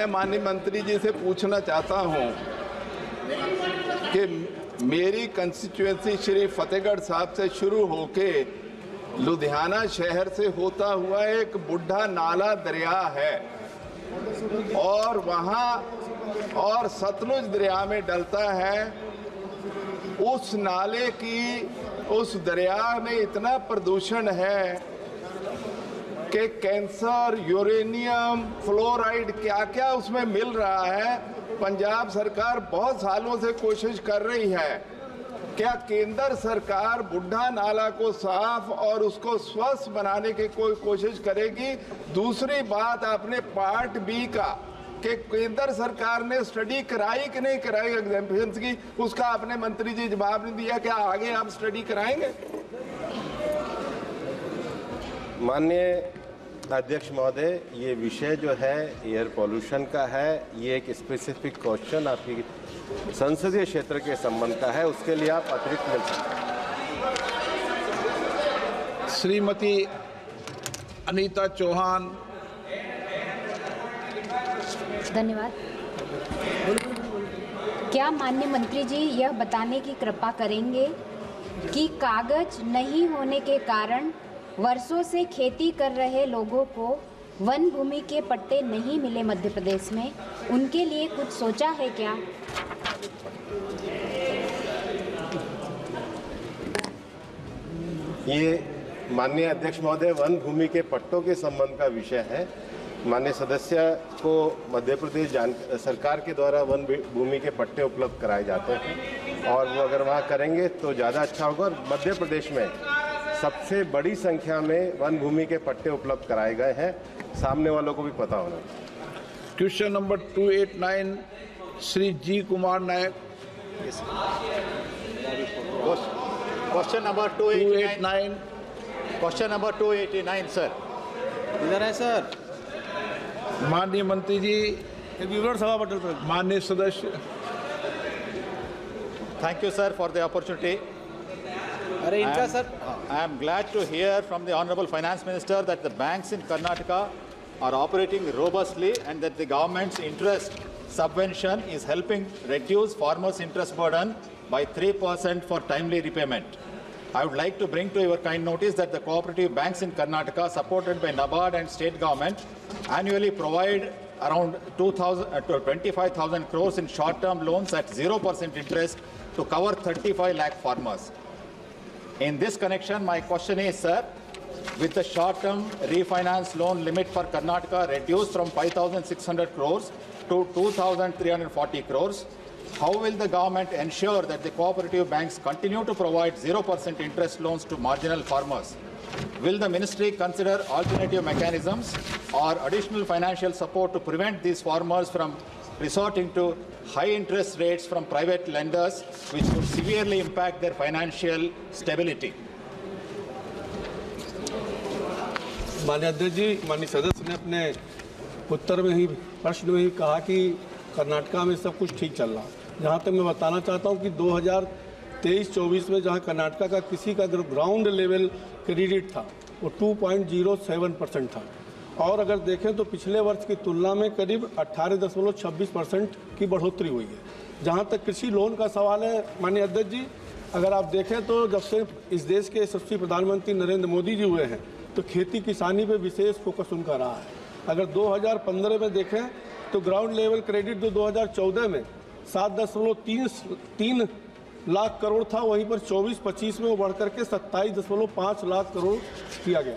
मैं माननीय मंत्री जी से पूछना चाहता हूं कि मेरी कंस्टिट्यूएंसी श्री फतेहगढ़ साहब से शुरू होके लुधियाना शहर से होता हुआ एक बुढ़ा नाला दरिया है और वहाँ और सतलुज दरिया में डलता है। उस नाले की उस दरिया में इतना प्रदूषण है कि कैंसर, यूरेनियम, फ्लोराइड क्या क्या उसमें मिल रहा है। पंजाब सरकार बहुत सालों से कोशिश कर रही है। क्या केंद्र सरकार बुढ़ा नाला को साफ और उसको स्वस्थ बनाने की कोई कोशिश करेगी? दूसरी बात, आपने पार्ट बी का कि केंद्र सरकार ने स्टडी कराई कि नहीं कराई एग्जाम्पशंस की, उसका आपने मंत्री जी जवाब नहीं दिया। क्या आगे आप स्टडी कराएंगे? माननीय अध्यक्ष महोदय, ये विषय जो है एयर पोल्यूशन का है। ये एक स्पेसिफिक क्वेश्चन आपकी संसदीय क्षेत्र के संबंध का है, उसके लिए आप अतिरिक्त मिल सकते हैं। श्रीमती अनीता चौहान। धन्यवाद। क्या माननीय मंत्री जी यह बताने की कृपा करेंगे कि कागज नहीं होने के कारण वर्षों से खेती कर रहे लोगों को वन भूमि के पट्टे नहीं मिले मध्य प्रदेश में, उनके लिए कुछ सोचा है क्या? ये माननीय अध्यक्ष महोदय वन भूमि के पट्टों के संबंध का विषय है। माननीय सदस्य को मध्य प्रदेश सरकार के द्वारा वन भूमि के पट्टे उपलब्ध कराए जाते हैं और वो अगर वहाँ करेंगे तो ज़्यादा अच्छा होगा। और मध्य प्रदेश में सबसे बड़ी संख्या में वन भूमि के पट्टे उपलब्ध कराए गए हैं, सामने वालों को भी पता होना। Question number 289 Shri ji Kumar Nayak. Question number 289। Question number 289 sir. इधर है सर। माननीय मंत्री जी, विवरण सभा पटल पर। माननीय सदस्य। Thank you sir for the opportunity. अरे इनका sir. I am glad to hear from the Honorable Finance Minister that the banks in Karnataka are operating robustly and that the government's interest subvention is helping reduce farmers' interest burden by 3% for timely repayment. I would like to bring to your kind notice that the cooperative banks in Karnataka, supported by NABARD and state government, annually provide around 25,000 crores in short-term loans at 0% interest to cover 35 lakh farmers. In this connection, my question is, sir, with the short-term refinance loan limit for Karnataka reduced from 5,600 crores to 2,340 crores, how will the government ensure that the cooperative banks continue to provide 0% interest loans to marginal farmers? Will the ministry consider alternative mechanisms or additional financial support to prevent these farmers from resorting to high interest rates from private lenders, which would severely impact their financial stability? माननीय अध्यक्ष जी, माननीय सदस्य ने अपने उत्तर में ही प्रश्न में ही कहा कि कर्नाटका में सब कुछ ठीक चल रहा है। जहाँ तक मैं बताना चाहता हूँ कि 2023-24 में जहाँ कर्नाटका का किसी का अगर ग्राउंड लेवल क्रेडिट था वो 2.07% था और अगर देखें तो पिछले वर्ष की तुलना में करीब 18.26% की बढ़ोतरी हुई है। जहाँ तक कृषि लोन का सवाल है माननीय अध्यक्ष जी, अगर आप देखें तो जब से इस देश के यशस्वी प्रधानमंत्री नरेंद्र मोदी जी हुए हैं तो खेती किसानी पे विशेष फोकस उनका रहा है। अगर 2015 में देखें तो ग्राउंड लेवल क्रेडिट जो 2014 में 7.3 लाख करोड़ था, वहीं पर 24-25 में वो बढ़ करके 27.5 लाख करोड़ किया गया।